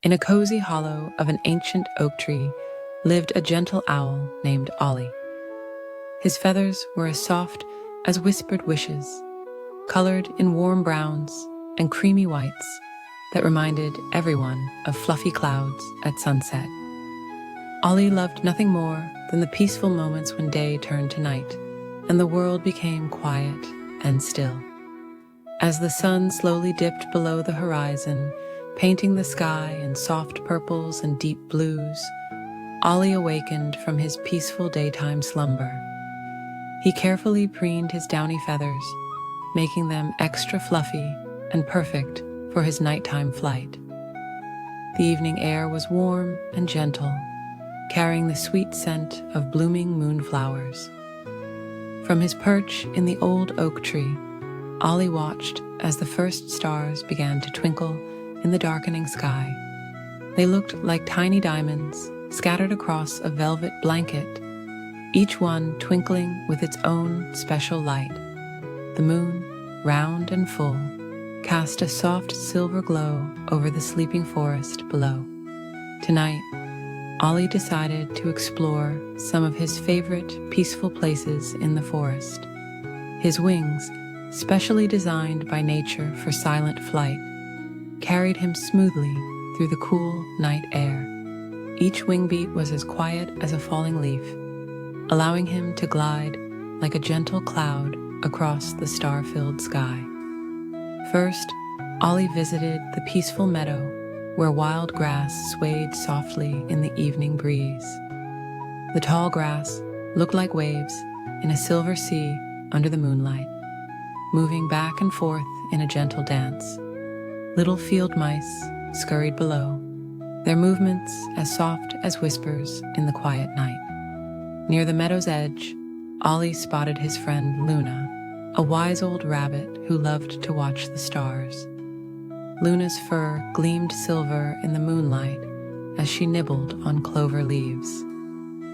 In a cozy hollow of an ancient oak tree lived a gentle owl named Ollie. His feathers were as soft as whispered wishes, colored in warm browns and creamy whites that reminded everyone of fluffy clouds at sunset. Ollie loved nothing more than the peaceful moments when day turned to night and the world became quiet and still. As the sun slowly dipped below the horizon, painting the sky in soft purples and deep blues, Ollie awakened from his peaceful daytime slumber. He carefully preened his downy feathers, making them extra fluffy and perfect for his nighttime flight. The evening air was warm and gentle, carrying the sweet scent of blooming moonflowers. From his perch in the old oak tree, Ollie watched as the first stars began to twinkle in the darkening sky. They looked like tiny diamonds scattered across a velvet blanket, each one twinkling with its own special light. The moon, round and full, cast a soft silver glow over the sleeping forest below. Tonight, Ollie decided to explore some of his favorite peaceful places in the forest. His wings, specially designed by nature for silent flight, carried him smoothly through the cool night air. Each wing beat was as quiet as a falling leaf, allowing him to glide like a gentle cloud across the star-filled sky. First, Ollie visited the peaceful meadow where wild grass swayed softly in the evening breeze. The tall grass looked like waves in a silver sea under the moonlight, moving back and forth in a gentle dance. Little field mice scurried below, their movements as soft as whispers in the quiet night. Near the meadow's edge, Ollie spotted his friend Luna, a wise old rabbit who loved to watch the stars. Luna's fur gleamed silver in the moonlight as she nibbled on clover leaves.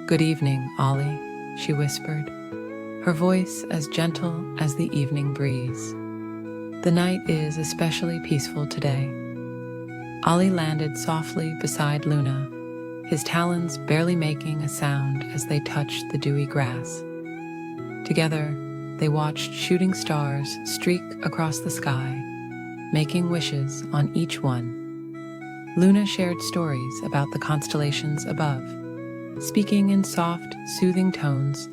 "Good evening, Ollie," she whispered, her voice as gentle as the evening breeze. "The night is especially peaceful today." Ollie landed softly beside Luna, his talons barely making a sound as they touched the dewy grass. Together, they watched shooting stars streak across the sky, making wishes on each one. Luna shared stories about the constellations above, speaking in soft, soothing tones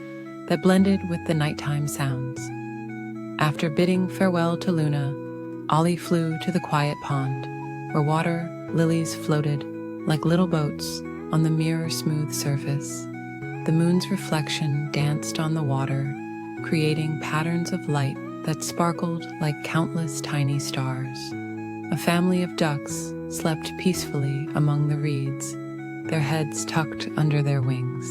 that blended with the nighttime sounds. After bidding farewell to Luna, Ollie flew to the quiet pond, where water lilies floated like little boats on the mirror-smooth surface. The moon's reflection danced on the water, creating patterns of light that sparkled like countless tiny stars. A family of ducks slept peacefully among the reeds, their heads tucked under their wings.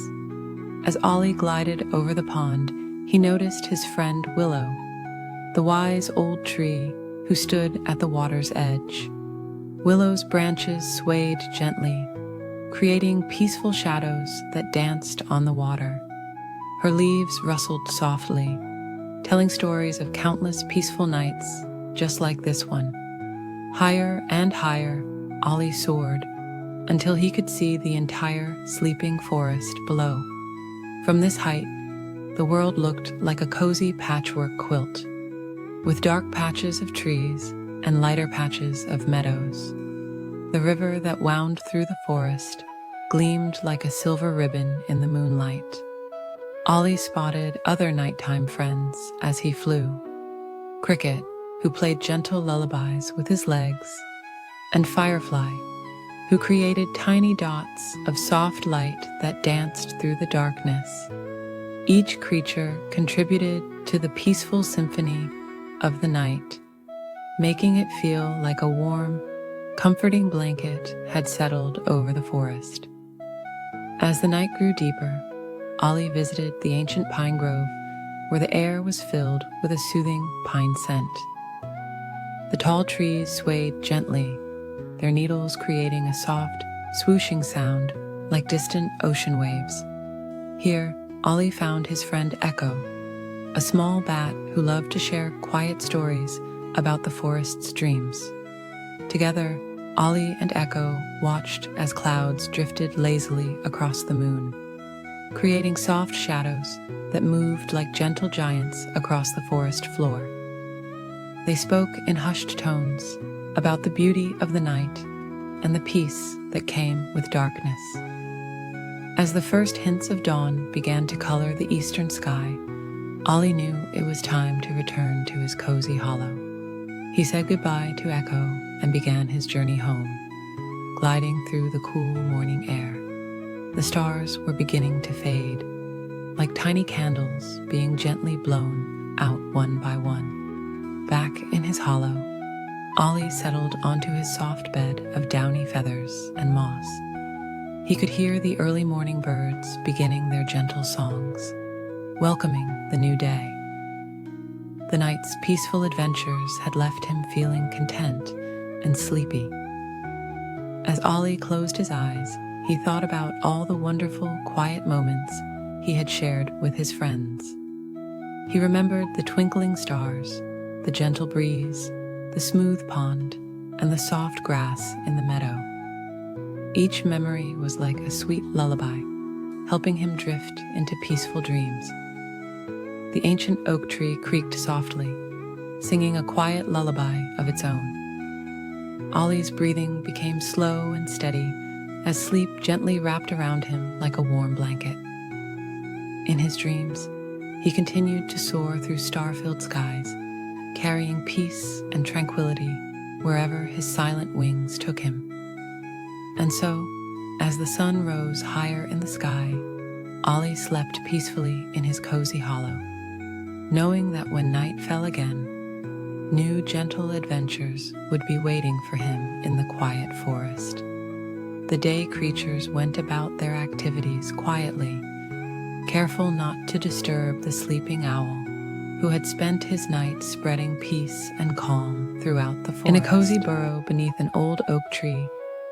As Ollie glided over the pond, he noticed his friend Willow, the wise old tree who stood at the water's edge. Willow's branches swayed gently, creating peaceful shadows that danced on the water. Her leaves rustled softly, telling stories of countless peaceful nights just like this one. Higher and higher, Ollie soared until he could see the entire sleeping forest below. From this height, the world looked like a cozy patchwork quilt, with dark patches of trees and lighter patches of meadows. The river that wound through the forest gleamed like a silver ribbon in the moonlight. Ollie spotted other nighttime friends as he flew. Cricket, who played gentle lullabies with his legs, and Firefly, who created tiny dots of soft light that danced through the darkness. Each creature contributed to the peaceful symphony of the night, making it feel like a warm, comforting blanket had settled over the forest. As the night grew deeper, Ollie visited the ancient pine grove where the air was filled with a soothing pine scent. The tall trees swayed gently, their needles creating a soft, swooshing sound like distant ocean waves. Here, Ollie found his friend Echo, a small bat who loved to share quiet stories about the forest's dreams. Together, Ollie and Echo watched as clouds drifted lazily across the moon, creating soft shadows that moved like gentle giants across the forest floor. They spoke in hushed tones about the beauty of the night and the peace that came with darkness. As the first hints of dawn began to color the eastern sky, Ollie knew it was time to return to his cozy hollow. He said goodbye to Echo and began his journey home, gliding through the cool morning air. The stars were beginning to fade, like tiny candles being gently blown out one by one. Back in his hollow, Ollie settled onto his soft bed of downy feathers and moss. He could hear the early morning birds beginning their gentle songs, welcoming the new day. The night's peaceful adventures had left him feeling content and sleepy. As Ollie closed his eyes, he thought about all the wonderful, quiet moments he had shared with his friends. He remembered the twinkling stars, the gentle breeze, the smooth pond, and the soft grass in the meadow. Each memory was like a sweet lullaby, helping him drift into peaceful dreams. The ancient oak tree creaked softly, singing a quiet lullaby of its own. Ollie's breathing became slow and steady as sleep gently wrapped around him like a warm blanket. In his dreams, he continued to soar through star-filled skies, carrying peace and tranquility wherever his silent wings took him. And so, as the sun rose higher in the sky, Ollie slept peacefully in his cozy hollow, knowing that when night fell again, new gentle adventures would be waiting for him in the quiet forest. The day creatures went about their activities quietly, careful not to disturb the sleeping owl, who had spent his night spreading peace and calm throughout the forest. In a cozy burrow beneath an old oak tree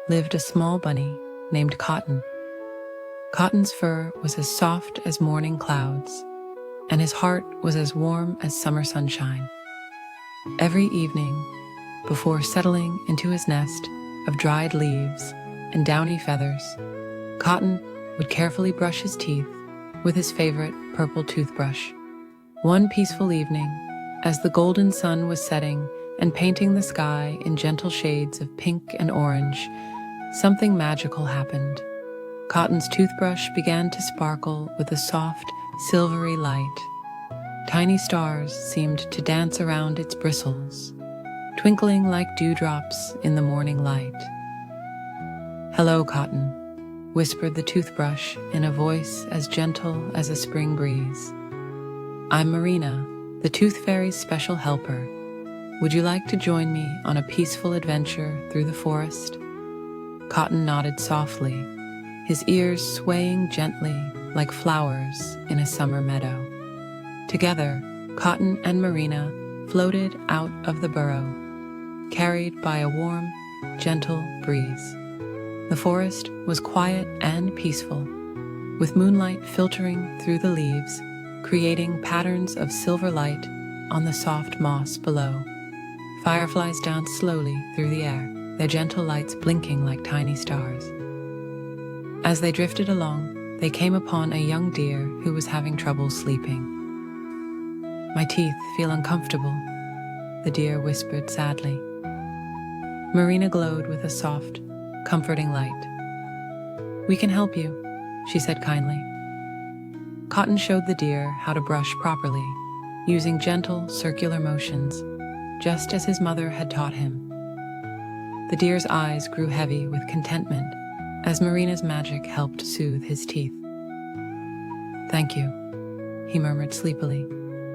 lived a small bunny named Cotton. Cotton's fur was as soft as morning clouds, and his heart was as warm as summer sunshine. Every evening, before settling into his nest of dried leaves and downy feathers, Cotton would carefully brush his teeth with his favorite purple toothbrush. One peaceful evening, as the golden sun was setting and painting the sky in gentle shades of pink and orange, something magical happened. Cotton's toothbrush began to sparkle with a soft, silvery light. Tiny stars seemed to dance around its bristles, twinkling like dewdrops in the morning light. "Hello, Cotton," whispered the toothbrush in a voice as gentle as a spring breeze. "I'm Marina, the Tooth Fairy's special helper. Would you like to join me on a peaceful adventure through the forest?" Cotton nodded softly, his ears swaying gently like flowers in a summer meadow. Together, Cotton and Marina floated out of the burrow, carried by a warm, gentle breeze. The forest was quiet and peaceful, with moonlight filtering through the leaves, creating patterns of silver light on the soft moss below. Fireflies danced slowly through the air, their gentle lights blinking like tiny stars. As they drifted along, they came upon a young deer who was having trouble sleeping. "My teeth feel uncomfortable," the deer whispered sadly. Marina glowed with a soft, comforting light. "We can help you," she said kindly. Cotton showed the deer how to brush properly, using gentle, circular motions, just as his mother had taught him. The deer's eyes grew heavy with contentment as Marina's magic helped soothe his teeth. "Thank you," he murmured sleepily,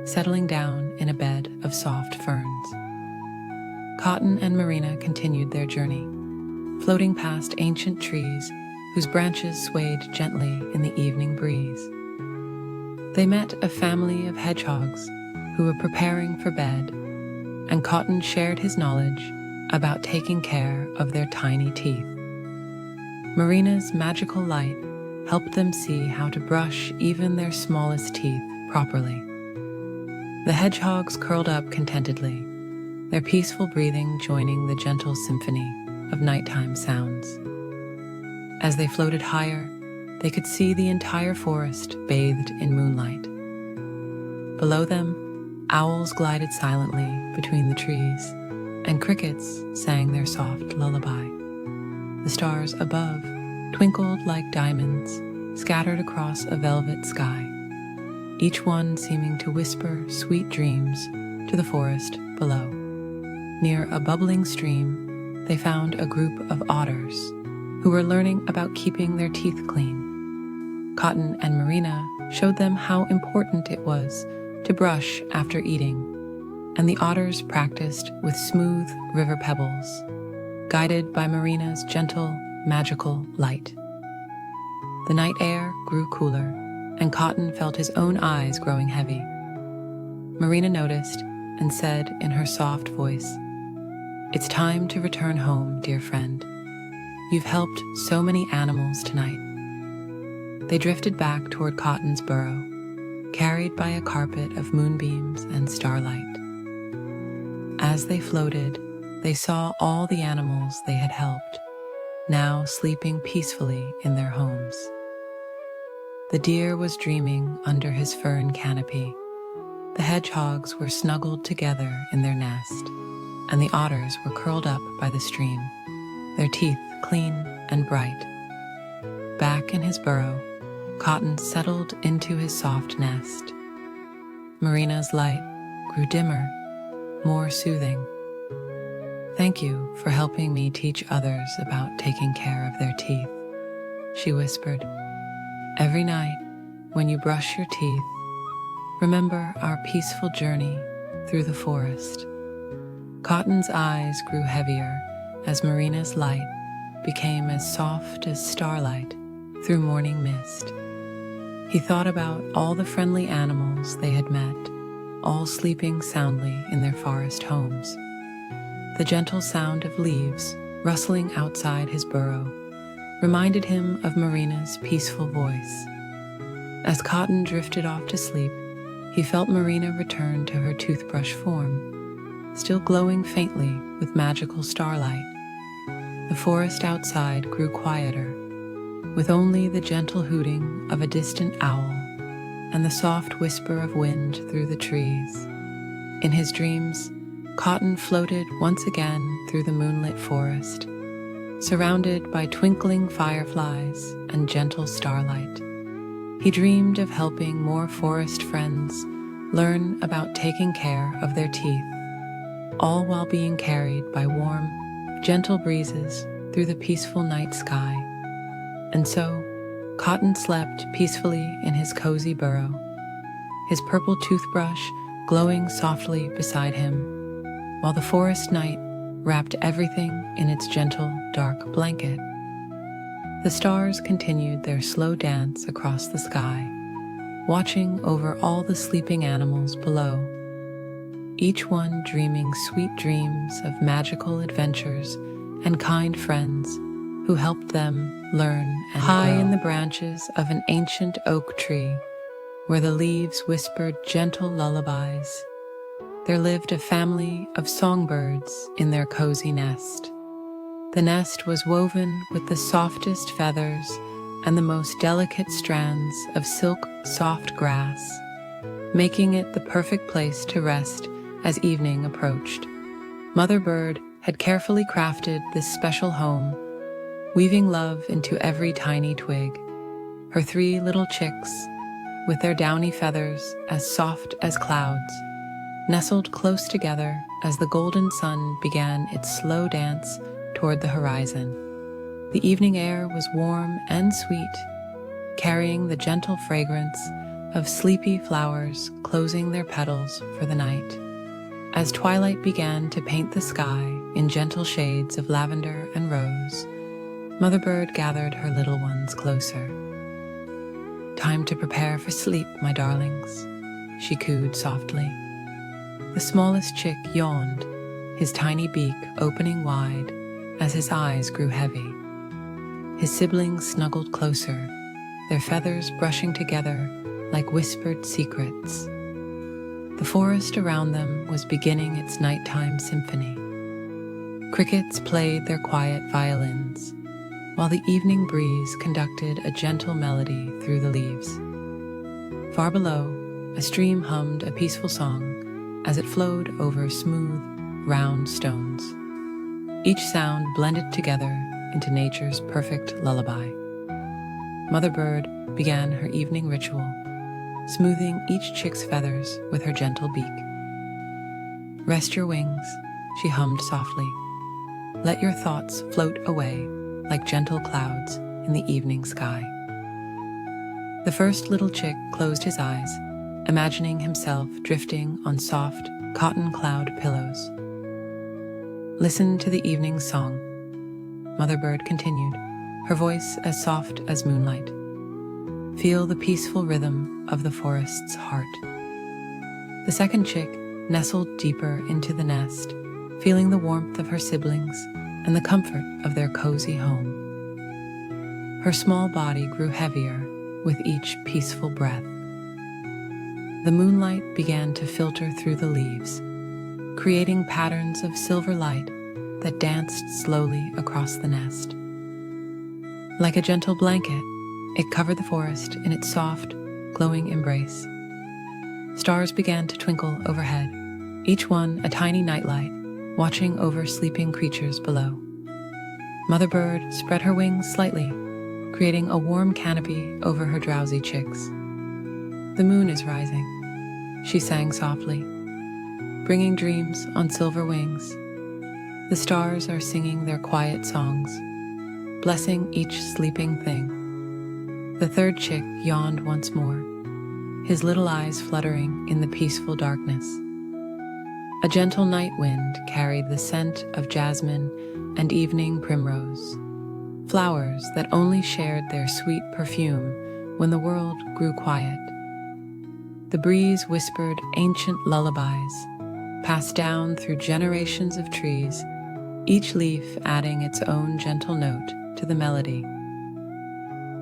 settling down in a bed of soft ferns. Cotton and Marina continued their journey, floating past ancient trees whose branches swayed gently in the evening breeze. They met a family of hedgehogs who were preparing for bed, and Cotton shared his knowledge about taking care of their tiny teeth. Marina's magical light helped them see how to brush even their smallest teeth properly. The hedgehogs curled up contentedly, their peaceful breathing joining the gentle symphony of nighttime sounds. As they floated higher, they could see the entire forest bathed in moonlight. Below them, owls glided silently between the trees, and crickets sang their soft lullaby. The stars above twinkled like diamonds scattered across a velvet sky, each one seeming to whisper sweet dreams to the forest below. Near a bubbling stream, they found a group of otters who were learning about keeping their teeth clean. Cotton and Marina showed them how important it was to brush after eating, and the otters practiced with smooth river pebbles, guided by Marina's gentle, magical light. The night air grew cooler, and Cotton felt his own eyes growing heavy. Marina noticed and said in her soft voice, "It's time to return home, dear friend. You've helped so many animals tonight." They drifted back toward Cotton's burrow, carried by a carpet of moonbeams and starlight. As they floated, they saw all the animals they had helped, now sleeping peacefully in their homes. The deer was dreaming under his fern canopy. The hedgehogs were snuggled together in their nest, and the otters were curled up by the stream, their teeth clean and bright. Back in his burrow, Cotton settled into his soft nest. Marina's light grew dimmer, more soothing. "Thank you for helping me teach others about taking care of their teeth," she whispered. "Every night, when you brush your teeth, remember our peaceful journey through the forest." Cotton's eyes grew heavier as Marina's light became as soft as starlight through morning mist. He thought about all the friendly animals they had met, all sleeping soundly in their forest homes. The gentle sound of leaves rustling outside his burrow reminded him of Marina's peaceful voice. As Cotton drifted off to sleep, he felt Marina return to her toothbrush form, still glowing faintly with magical starlight. The forest outside grew quieter, with only the gentle hooting of a distant owl and the soft whisper of wind through the trees. In his dreams, Cotton floated once again through the moonlit forest, surrounded by twinkling fireflies and gentle starlight. He dreamed of helping more forest friends learn about taking care of their teeth, all while being carried by warm, gentle breezes through the peaceful night sky. And so, Cotton slept peacefully in his cozy burrow, his purple toothbrush glowing softly beside him, while the forest night wrapped everything in its gentle, dark blanket. The stars continued their slow dance across the sky, watching over all the sleeping animals below, each one dreaming sweet dreams of magical adventures and kind friends who helped them learn and high grow. In the branches of an ancient oak tree, where the leaves whispered gentle lullabies, there lived a family of songbirds in their cozy nest. The nest was woven with the softest feathers and the most delicate strands of silk soft grass, making it the perfect place to rest as evening approached. Mother Bird had carefully crafted this special home, weaving love into every tiny twig. Her 3 little chicks, with their downy feathers as soft as clouds, nestled close together as the golden sun began its slow dance toward the horizon. The evening air was warm and sweet, carrying the gentle fragrance of sleepy flowers closing their petals for the night. As twilight began to paint the sky in gentle shades of lavender and rose, Mother Bird gathered her little ones closer. "Time to prepare for sleep, my darlings," she cooed softly. The smallest chick yawned, his tiny beak opening wide as his eyes grew heavy. His siblings snuggled closer, their feathers brushing together like whispered secrets. The forest around them was beginning its nighttime symphony. Crickets played their quiet violins, while the evening breeze conducted a gentle melody through the leaves. Far below, a stream hummed a peaceful song as it flowed over smooth, round stones. Each sound blended together into nature's perfect lullaby. Mother Bird began her evening ritual, smoothing each chick's feathers with her gentle beak. "Rest your wings," she hummed softly. "Let your thoughts float away like gentle clouds in the evening sky." The first little chick closed his eyes, imagining himself drifting on soft cotton cloud pillows. "Listen to the evening song," Mother Bird continued, her voice as soft as moonlight. "Feel the peaceful rhythm of the forest's heart." The second chick nestled deeper into the nest, feeling the warmth of her siblings and the comfort of their cozy home. Her small body grew heavier with each peaceful breath. The moonlight began to filter through the leaves, creating patterns of silver light that danced slowly across the nest. Like a gentle blanket, it covered the forest in its soft, glowing embrace. Stars began to twinkle overhead, each one a tiny nightlight, watching over sleeping creatures below. Mother Bird spread her wings slightly, creating a warm canopy over her drowsy chicks. "The moon is rising," she sang softly, bringing dreams on silver wings. The stars are singing their quiet songs, blessing each sleeping thing. The third chick yawned once more, his little eyes fluttering in the peaceful darkness. A gentle night wind carried the scent of jasmine and evening primrose, flowers that only shared their sweet perfume when the world grew quiet. The breeze whispered ancient lullabies, passed down through generations of trees, each leaf adding its own gentle note to the melody.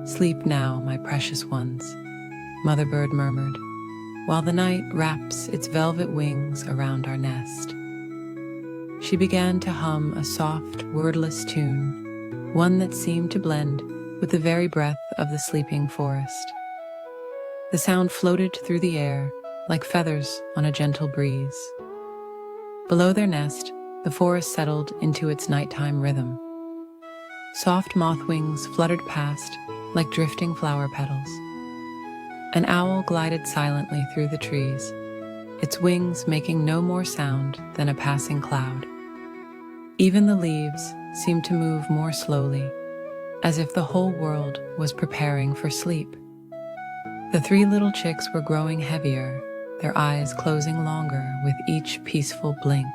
"Sleep now, my precious ones," Mother Bird murmured, "while the night wraps its velvet wings around our nest." She began to hum a soft, wordless tune, one that seemed to blend with the very breath of the sleeping forest. The sound floated through the air like feathers on a gentle breeze. Below their nest, the forest settled into its nighttime rhythm. Soft moth wings fluttered past like drifting flower petals. An owl glided silently through the trees, its wings making no more sound than a passing cloud. Even the leaves seemed to move more slowly, as if the whole world was preparing for sleep. The three little chicks were growing heavier, their eyes closing longer with each peaceful blink.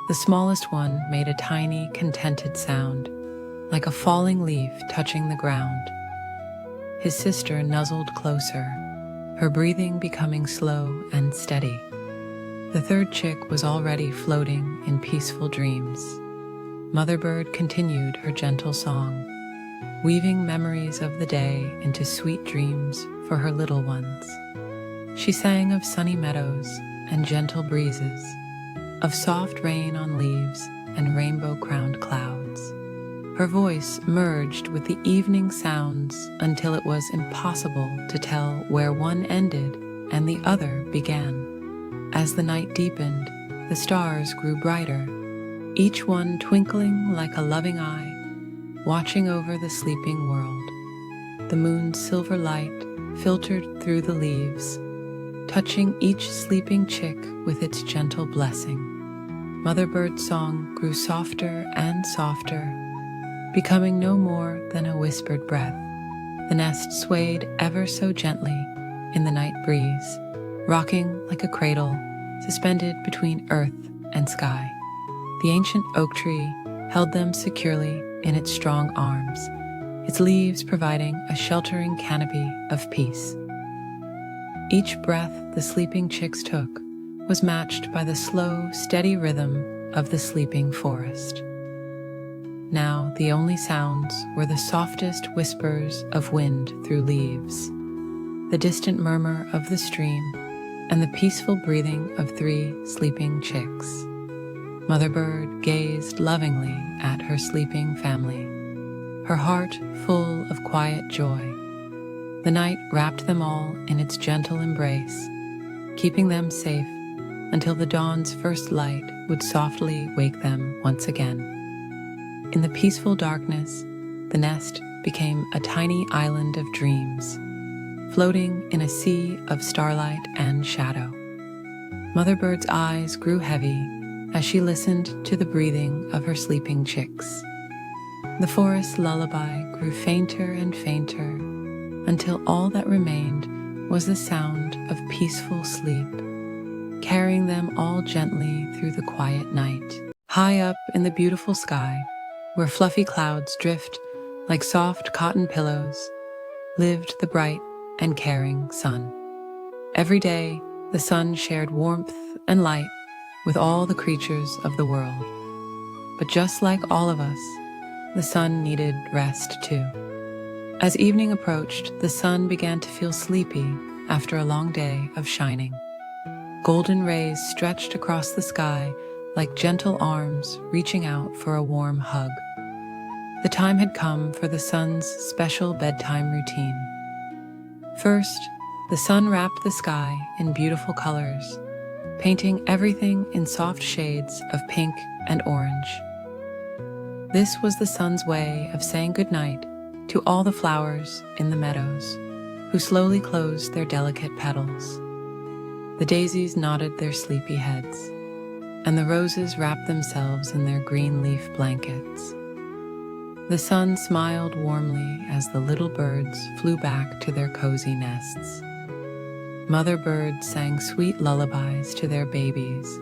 The smallest one made a tiny, contented sound, like a falling leaf touching the ground. His sister nuzzled closer, her breathing becoming slow and steady. The third chick was already floating in peaceful dreams. Mother Bird continued her gentle song, weaving memories of the day into sweet dreams for her little ones. She sang of sunny meadows and gentle breezes, of soft rain on leaves and rainbow-crowned clouds. Her voice merged with the evening sounds until it was impossible to tell where one ended and the other began. As the night deepened, the stars grew brighter, each one twinkling like a loving eye, watching over the sleeping world. The moon's silver light filtered through the leaves, touching each sleeping chick with its gentle blessing. Mother Bird's song grew softer and softer, becoming no more than a whispered breath. The nest swayed ever so gently in the night breeze, rocking like a cradle suspended between earth and sky. The ancient oak tree held them securely in its strong arms, its leaves providing a sheltering canopy of peace. Each breath the sleeping chicks took was matched by the slow, steady rhythm of the sleeping forest. Now the only sounds were the softest whispers of wind through leaves, the distant murmur of the stream, and the peaceful breathing of three sleeping chicks. Mother Bird gazed lovingly at her sleeping family, her heart full of quiet joy. The night wrapped them all in its gentle embrace, keeping them safe until the dawn's first light would softly wake them once again. In the peaceful darkness, the nest became a tiny island of dreams, floating in a sea of starlight and shadow. Mother Bird's eyes grew heavy as she listened to the breathing of her sleeping chicks. The forest lullaby grew fainter and fainter until all that remained was the sound of peaceful sleep, carrying them all gently through the quiet night. High up in the beautiful sky, where fluffy clouds drift like soft cotton pillows, lived the bright and caring sun. Every day, the sun shared warmth and light with all the creatures of the world. But just like all of us, the sun needed rest too. As evening approached, the sun began to feel sleepy after a long day of shining. Golden rays stretched across the sky like gentle arms reaching out for a warm hug. The time had come for the sun's special bedtime routine. First, the sun wrapped the sky in beautiful colors, painting everything in soft shades of pink and orange. This was the sun's way of saying goodnight to all the flowers in the meadows, who slowly closed their delicate petals. The daisies nodded their sleepy heads, and the roses wrapped themselves in their green leaf blankets. The sun smiled warmly as the little birds flew back to their cozy nests. Mother Bird sang sweet lullabies to their babies,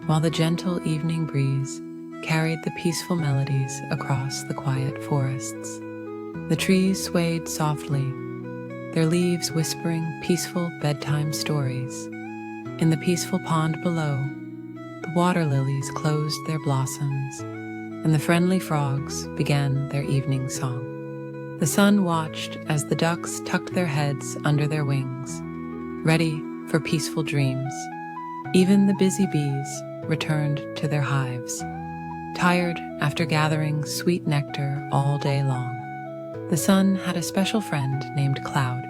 while the gentle evening breeze carried the peaceful melodies across the quiet forests. The trees swayed softly, their leaves whispering peaceful bedtime stories. In the peaceful pond below, the water lilies closed their blossoms, and the friendly frogs began their evening song. The sun watched as the ducks tucked their heads under their wings, ready for peaceful dreams. Even the busy bees returned to their hives, tired after gathering sweet nectar all day long. The sun had a special friend named Cloud,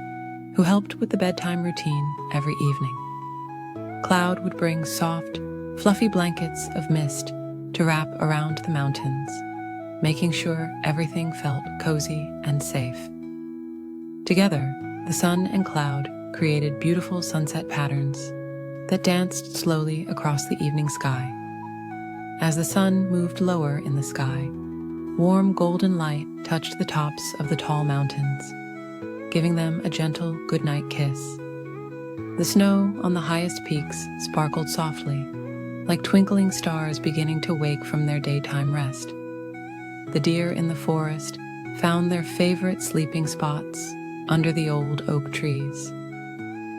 who helped with the bedtime routine every evening. Cloud would bring soft, fluffy blankets of mist to wrap around the mountains, making sure everything felt cozy and safe. Together, the sun and Cloud created beautiful sunset patterns that danced slowly across the evening sky. As the sun moved lower in the sky, warm golden light touched the tops of the tall mountains, giving them a gentle goodnight kiss. The snow on the highest peaks sparkled softly, like twinkling stars beginning to wake from their daytime rest. The deer in the forest found their favorite sleeping spots under the old oak trees.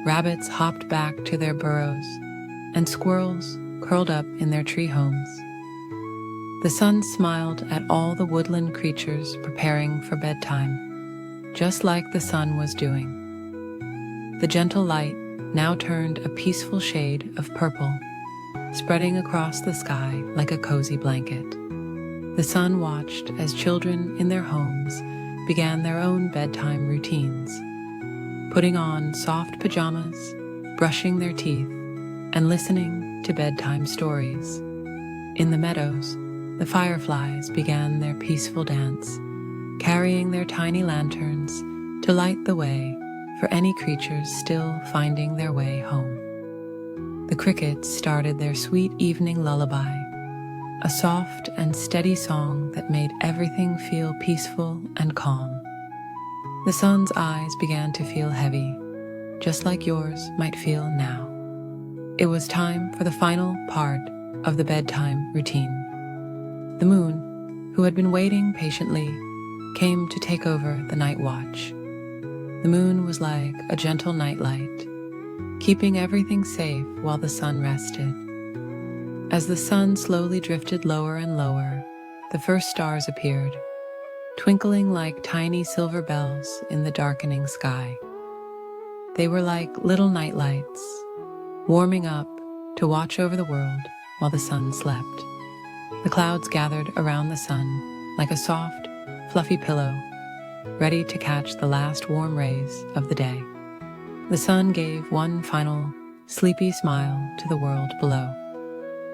Rabbits hopped back to their burrows, and squirrels curled up in their tree homes. The sun smiled at all the woodland creatures preparing for bedtime, just like the sun was doing. The gentle light now turned a peaceful shade of purple, spreading across the sky like a cozy blanket. The sun watched as children in their homes began their own bedtime routines, putting on soft pajamas, brushing their teeth, and listening to bedtime stories. In the meadows, the fireflies began their peaceful dance, carrying their tiny lanterns to light the way for any creatures still finding their way home. The crickets started their sweet evening lullaby, a soft and steady song that made everything feel peaceful and calm. The sun's eyes began to feel heavy, just like yours might feel now. It was time for the final part of the bedtime routine. The moon, who had been waiting patiently, came to take over the night watch. The moon was like a gentle nightlight, keeping everything safe while the sun rested. As the sun slowly drifted lower and lower, the first stars appeared, twinkling like tiny silver bells in the darkening sky. They were like little nightlights, warming up to watch over the world while the sun slept. The clouds gathered around the sun like a soft, fluffy pillow, ready to catch the last warm rays of the day. The sun gave one final, sleepy smile to the world below.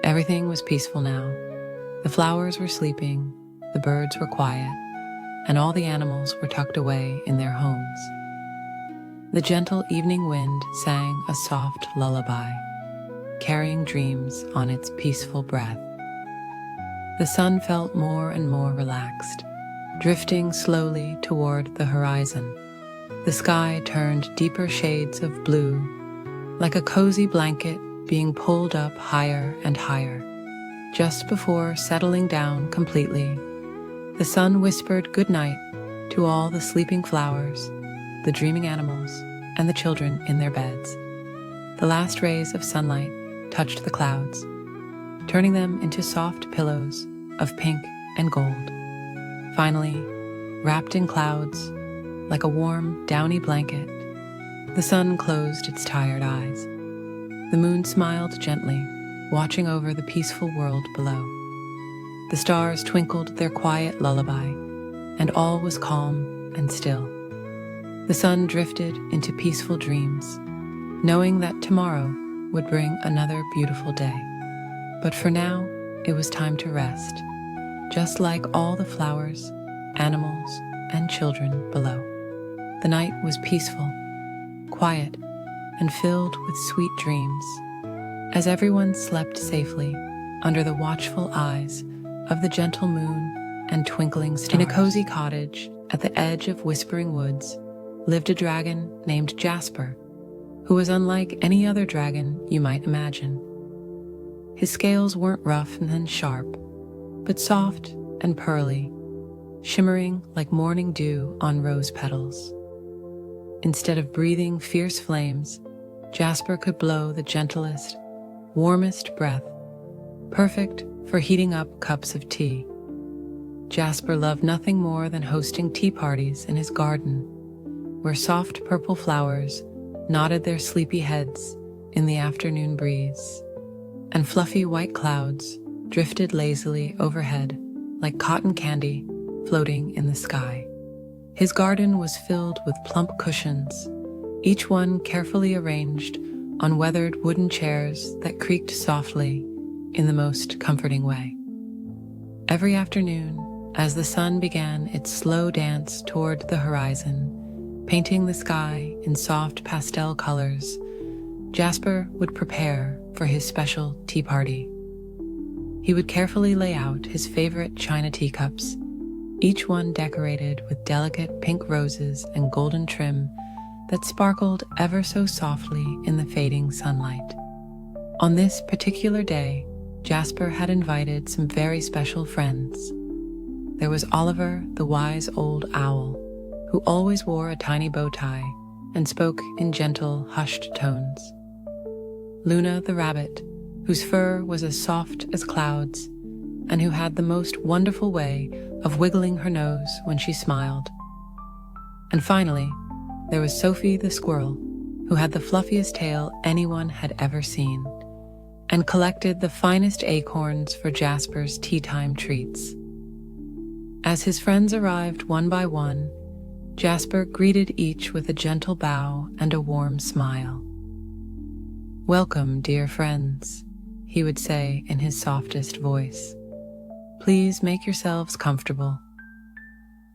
Everything was peaceful now. The flowers were sleeping, the birds were quiet, and all the animals were tucked away in their homes. The gentle evening wind sang a soft lullaby, carrying dreams on its peaceful breath. The sun felt more and more relaxed, drifting slowly toward the horizon. The sky turned deeper shades of blue, like a cozy blanket being pulled up higher and higher. Just before settling down completely, the sun whispered goodnight to all the sleeping flowers, the dreaming animals, and the children in their beds. The last rays of sunlight touched the clouds, turning them into soft pillows of pink and gold. Finally, wrapped in clouds, like a warm, downy blanket, the sun closed its tired eyes. The moon smiled gently, watching over the peaceful world below. The stars twinkled their quiet lullaby, and all was calm and still. The sun drifted into peaceful dreams, knowing that tomorrow would bring another beautiful day. But for now, it was time to rest, just like all the flowers, animals, and children below. The night was peaceful, quiet, and filled with sweet dreams, as everyone slept safely under the watchful eyes of the gentle moon and twinkling stars. In a cozy cottage at the edge of Whispering Woods lived a dragon named Jasper, who was unlike any other dragon you might imagine. His scales weren't rough and sharp, but soft and pearly, shimmering like morning dew on rose petals. Instead of breathing fierce flames, Jasper could blow the gentlest, warmest breath, perfect for heating up cups of tea. Jasper loved nothing more than hosting tea parties in his garden, where soft purple flowers nodded their sleepy heads in the afternoon breeze, and fluffy white clouds drifted lazily overhead like cotton candy floating in the sky. His garden was filled with plump cushions, each one carefully arranged on weathered wooden chairs that creaked softly in the most comforting way. Every afternoon, as the sun began its slow dance toward the horizon, painting the sky in soft pastel colors, Jasper would prepare for his special tea party. He would carefully lay out his favorite china teacups, each one decorated with delicate pink roses and golden trim that sparkled ever so softly in the fading sunlight. On this particular day, Jasper had invited some very special friends. There was Oliver, the wise old owl, who always wore a tiny bow tie and spoke in gentle, hushed tones. Luna the rabbit, whose fur was as soft as clouds, and who had the most wonderful way of wiggling her nose when she smiled. And finally, there was Sophie the squirrel, who had the fluffiest tail anyone had ever seen, and collected the finest acorns for Jasper's tea time treats. As his friends arrived one by one, Jasper greeted each with a gentle bow and a warm smile. "Welcome, dear friends," he would say in his softest voice. "Please make yourselves comfortable."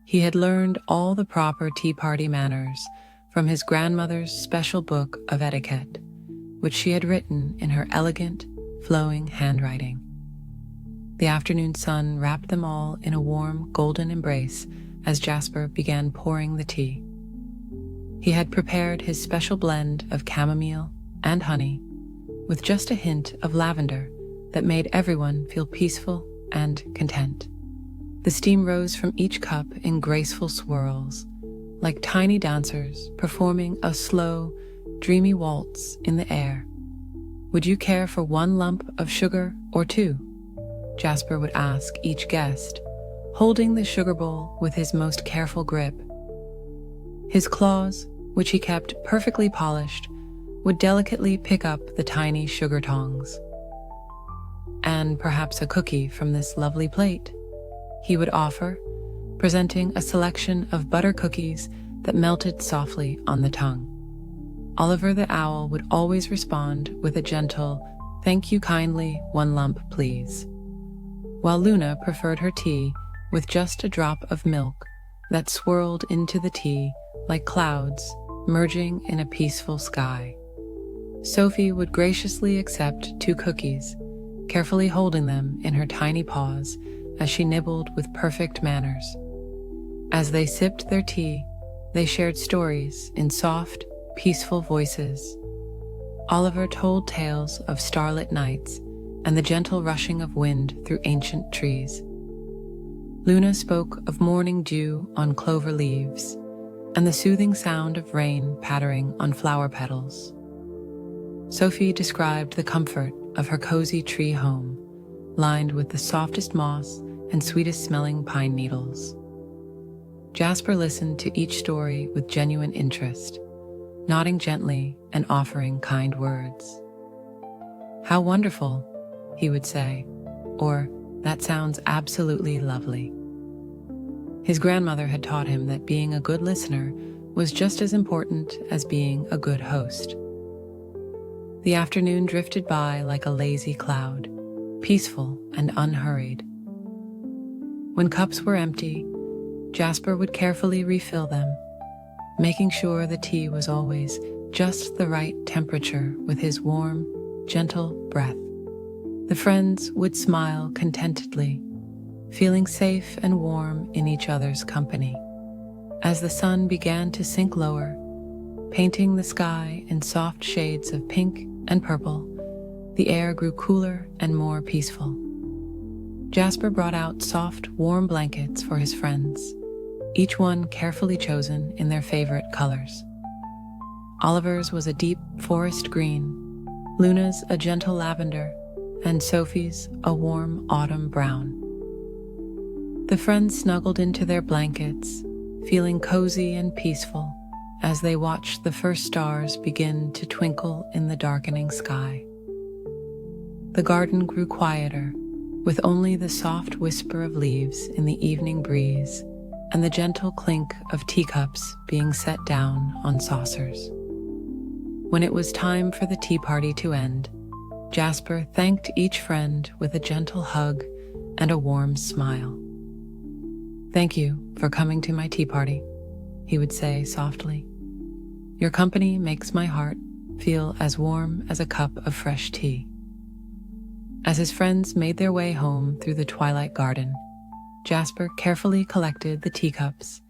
He had learned all the proper tea party manners from his grandmother's special book of etiquette, which she had written in her elegant, flowing handwriting. The afternoon sun wrapped them all in a warm, golden embrace as Jasper began pouring the tea. He had prepared his special blend of chamomile and honey, with just a hint of lavender that made everyone feel peaceful and content. The steam rose from each cup in graceful swirls, like tiny dancers performing a slow, dreamy waltz in the air. "Would you care for one lump of sugar or two?" Jasper would ask each guest, holding the sugar bowl with his most careful grip. His claws, which he kept perfectly polished, would delicately pick up the tiny sugar tongs. and perhaps a cookie from this lovely plate," he would offer, presenting a selection of butter cookies that melted softly on the tongue. Oliver the owl would always respond with a gentle, "Thank you kindly, 1 lump, please," while Luna preferred her tea with just a drop of milk that swirled into the tea like clouds merging in a peaceful sky. Sophie would graciously accept 2 cookies, carefully holding them in her tiny paws as she nibbled with perfect manners. As they sipped their tea, they shared stories in soft, peaceful voices. Oliver told tales of starlit nights and the gentle rushing of wind through ancient trees. Luna spoke of morning dew on clover leaves and the soothing sound of rain pattering on flower petals. Sophie described the comfort of her cozy tree home, lined with the softest moss and sweetest smelling pine needles. Jasper listened to each story with genuine interest, nodding gently and offering kind words. "How wonderful," he would say, or "That sounds absolutely lovely." His grandmother had taught him that being a good listener was just as important as being a good host. The afternoon drifted by like a lazy cloud, peaceful and unhurried. When cups were empty, Jasper would carefully refill them, making sure the tea was always just the right temperature with his warm, gentle breath. The friends would smile contentedly, feeling safe and warm in each other's company. As the sun began to sink lower, painting the sky in soft shades of pink and purple, the air grew cooler and more peaceful. Jasper brought out soft, warm blankets for his friends, each one carefully chosen in their favorite colors. Oliver's was a deep forest green, Luna's a gentle lavender, and Sophie's a warm autumn brown. The friends snuggled into their blankets, feeling cozy and peaceful as they watched the first stars begin to twinkle in the darkening sky. The garden grew quieter, with only the soft whisper of leaves in the evening breeze and the gentle clink of teacups being set down on saucers. When it was time for the tea party to end, Jasper thanked each friend with a gentle hug and a warm smile. "Thank you for coming to my tea party," he would say softly. "Your company makes my heart feel as warm as a cup of fresh tea." As his friends made their way home through the twilight garden, Jasper carefully collected the teacups,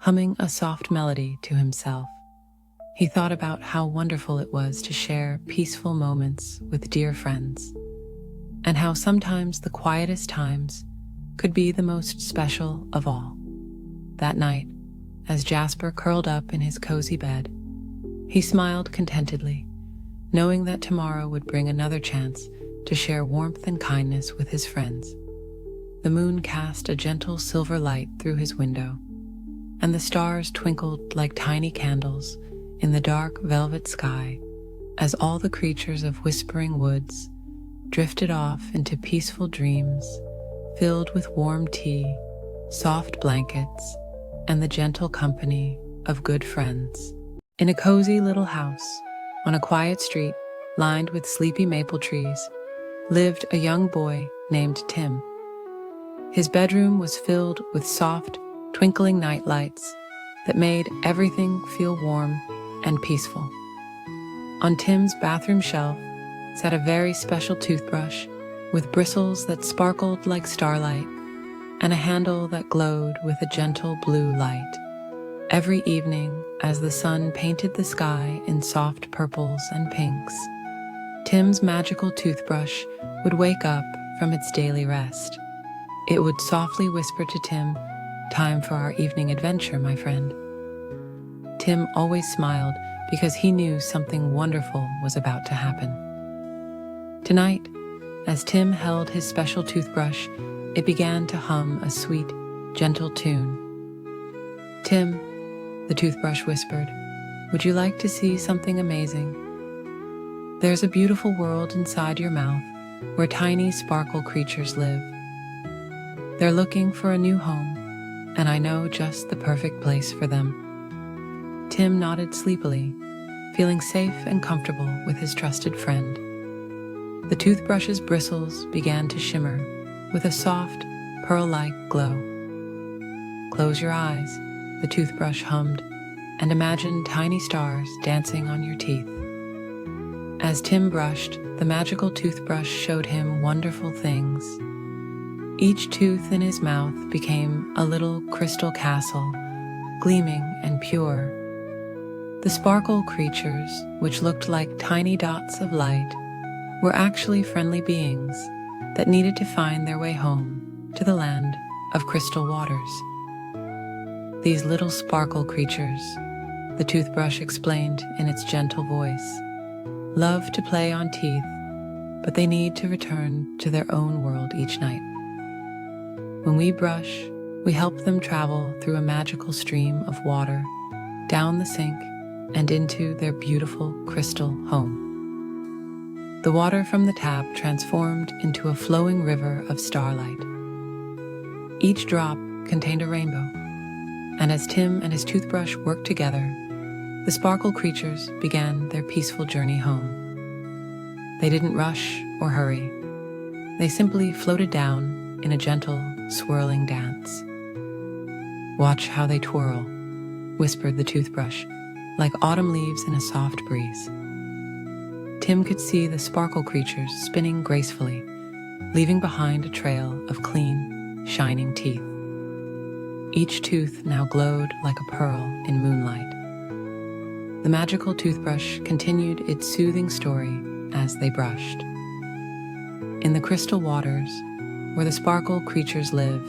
humming a soft melody to himself. He thought about how wonderful it was to share peaceful moments with dear friends, and how sometimes the quietest times could be the most special of all. That night, as Jasper curled up in his cozy bed, he smiled contentedly, knowing that tomorrow would bring another chance to share warmth and kindness with his friends. The moon cast a gentle silver light through his window, and the stars twinkled like tiny candles in the dark velvet sky as all the creatures of whispering woods drifted off into peaceful dreams filled with warm tea, soft blankets, and the gentle company of good friends. In a cozy little house on a quiet street lined with sleepy maple trees lived a young boy named Tim. His bedroom was filled with soft, twinkling night lights that made everything feel warm and peaceful. On Tim's bathroom shelf sat a very special toothbrush with bristles that sparkled like starlight and a handle that glowed with a gentle blue light. Every evening, as the sun painted the sky in soft purples and pinks, Tim's magical toothbrush would wake up from its daily rest. It would softly whisper to Tim, "Time for our evening adventure, my friend." Tim always smiled because he knew something wonderful was about to happen. Tonight, as Tim held his special toothbrush, it began to hum a sweet, gentle tune. "Tim," the toothbrush whispered, "would you like to see something amazing? There's a beautiful world inside your mouth where tiny sparkle creatures live. They're looking for a new home, and I know just the perfect place for them." Tim nodded sleepily, feeling safe and comfortable with his trusted friend. The toothbrush's bristles began to shimmer with a soft, pearl-like glow. "Close your eyes," the toothbrush hummed, "and imagine tiny stars dancing on your teeth." As Tim brushed, the magical toothbrush showed him wonderful things. Each tooth in his mouth became a little crystal castle, gleaming and pure. The sparkle creatures, which looked like tiny dots of light, were actually friendly beings that needed to find their way home to the land of crystal waters. "These little sparkle creatures," the toothbrush explained in its gentle voice, "love to play on teeth, but they need to return to their own world each night. When we brush, we help them travel through a magical stream of water, down the sink, and into their beautiful crystal home." The water from the tap transformed into a flowing river of starlight. Each drop contained a rainbow, and as Tim and his toothbrush worked together, the sparkle creatures began their peaceful journey home. They didn't rush or hurry. They simply floated down in a gentle, swirling dance. "Watch how they twirl," whispered the toothbrush, like autumn leaves in a soft breeze. Tim could see the sparkle creatures spinning gracefully, leaving behind a trail of clean, shining teeth. Each tooth now glowed like a pearl in moonlight. The magical toothbrush continued its soothing story as they brushed. In the crystal waters, where the sparkle creatures live,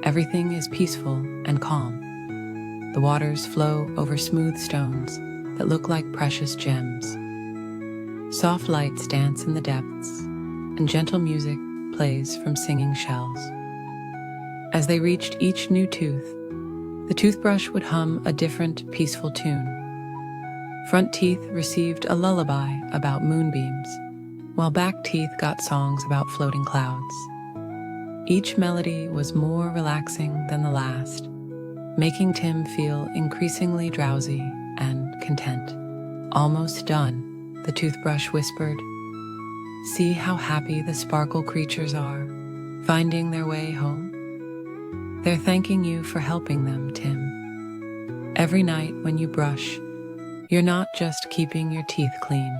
everything is peaceful and calm. The waters flow over smooth stones that look like precious gems. Soft lights dance in the depths, and gentle music plays from singing shells. As they reached each new tooth, the toothbrush would hum a different, peaceful tune. Front teeth received a lullaby about moonbeams, while back teeth got songs about floating clouds. Each melody was more relaxing than the last, making Tim feel increasingly drowsy and content. "Almost done," the toothbrush whispered. "See how happy the sparkle creatures are, finding their way home? They're thanking you for helping them, Tim. Every night when you brush, you're not just keeping your teeth clean.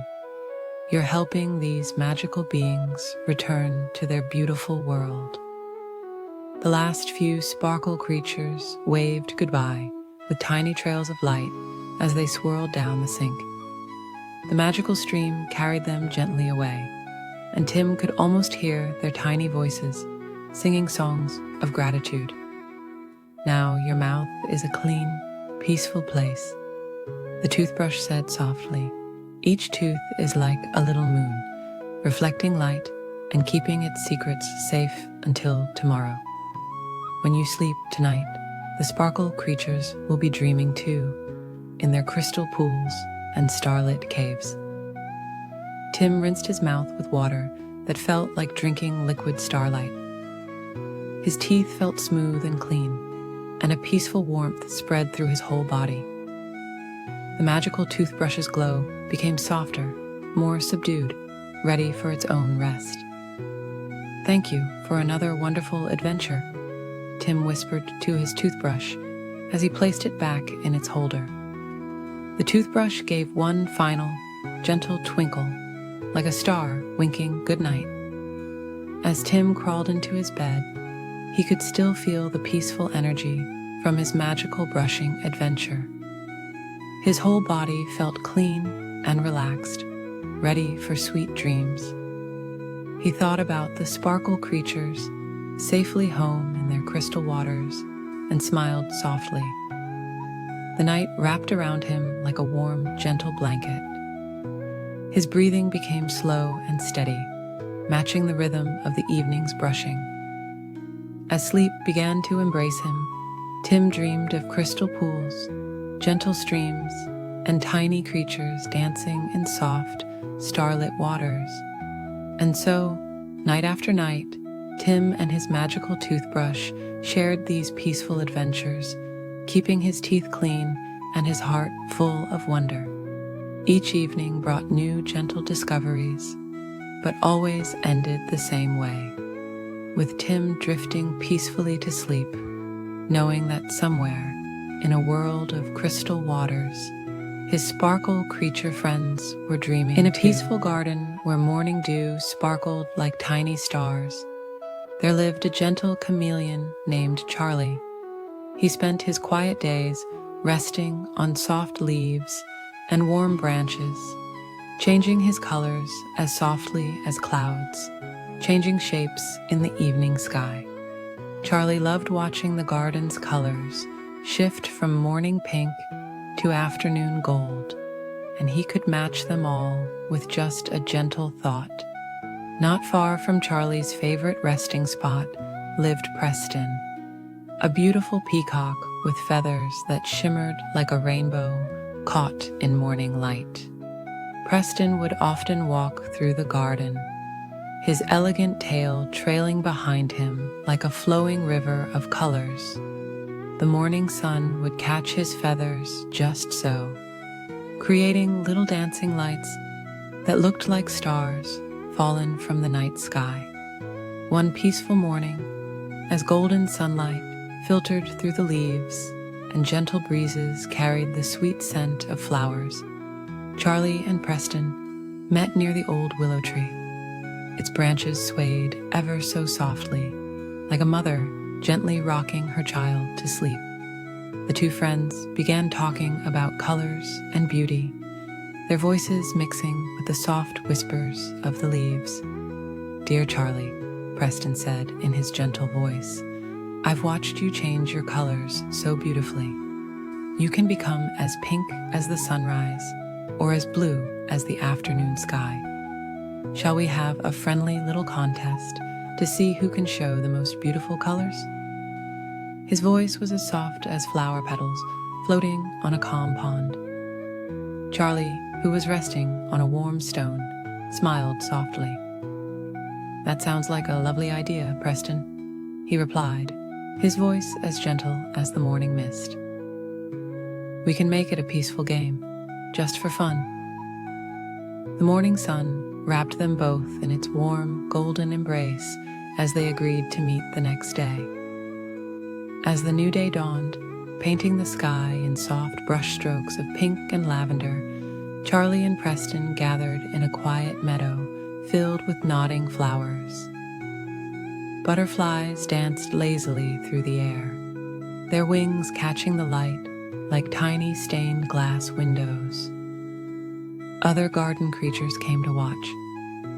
You're helping these magical beings return to their beautiful world." The last few sparkle creatures waved goodbye with tiny trails of light as they swirled down the sink. The magical stream carried them gently away, and Tim could almost hear their tiny voices singing songs of gratitude. "Now your mouth is a clean, peaceful place," the toothbrush said softly. "Each tooth is like a little moon, reflecting light and keeping its secrets safe until tomorrow. When you sleep tonight, the sparkle creatures will be dreaming too, in their crystal pools and starlit caves." Tim rinsed his mouth with water that felt like drinking liquid starlight. His teeth felt smooth and clean, and a peaceful warmth spread through his whole body. The magical toothbrush's glow became softer, more subdued, ready for its own rest. "Thank you for another wonderful adventure," Tim whispered to his toothbrush as he placed it back in its holder. The toothbrush gave one final, gentle twinkle, like a star winking goodnight. As Tim crawled into his bed, he could still feel the peaceful energy from his magical brushing adventure. His whole body felt clean and relaxed, ready for sweet dreams. He thought about the sparkle creatures safely home in their crystal waters and smiled softly. The night wrapped around him like a warm, gentle blanket. His breathing became slow and steady, matching the rhythm of the evening's brushing. As sleep began to embrace him, Tim dreamed of crystal pools, gentle streams, and tiny creatures dancing in soft, starlit waters. And so, Night after night, Tim and his magical toothbrush shared these peaceful adventures, keeping his teeth clean and his heart full of wonder. Each evening brought new gentle discoveries, but always ended the same way, with Tim drifting peacefully to sleep, knowing that somewhere, in a world of crystal waters, his sparkle creature friends were dreaming. In a peaceful garden where morning dew sparkled like tiny stars, there lived a gentle chameleon named Charlie. He spent his quiet days resting on soft leaves and warm branches, changing his colors as softly as clouds, changing shapes in the evening sky. Charlie loved watching the garden's colors shift from morning pink to afternoon gold, and he could match them all with just a gentle thought. Not far from Charlie's favorite resting spot lived Preston, a beautiful peacock with feathers that shimmered like a rainbow caught in morning light. Preston would often walk through the garden, his elegant tail trailing behind him like a flowing river of colors. The morning sun would catch his feathers just so, creating little dancing lights that looked like stars fallen from the night sky. One peaceful morning, as golden sunlight filtered through the leaves and gentle breezes carried the sweet scent of flowers, Charlie and Preston met near the old willow tree. Its branches swayed ever so softly, like a mother gently rocking her child to sleep. The two friends began talking about colors and beauty, their voices mixing with the soft whispers of the leaves. "Dear Charlie," Preston said in his gentle voice, "I've watched you change your colors so beautifully. You can become as pink as the sunrise or as blue as the afternoon sky. Shall we have a friendly little contest to see who can show the most beautiful colors?" His voice was as soft as flower petals floating on a calm pond. Charlie, who was resting on a warm stone, smiled softly. "That sounds like a lovely idea, Preston," he replied, his voice as gentle as the morning mist. "We can make it a peaceful game, just for fun." The morning sun wrapped them both in its warm, golden embrace as they agreed to meet the next day. As the new day dawned, painting the sky in soft brushstrokes of pink and lavender, Charlie and Preston gathered in a quiet meadow filled with nodding flowers. Butterflies danced lazily through the air, their wings catching the light like tiny stained glass windows. Other garden creatures came to watch,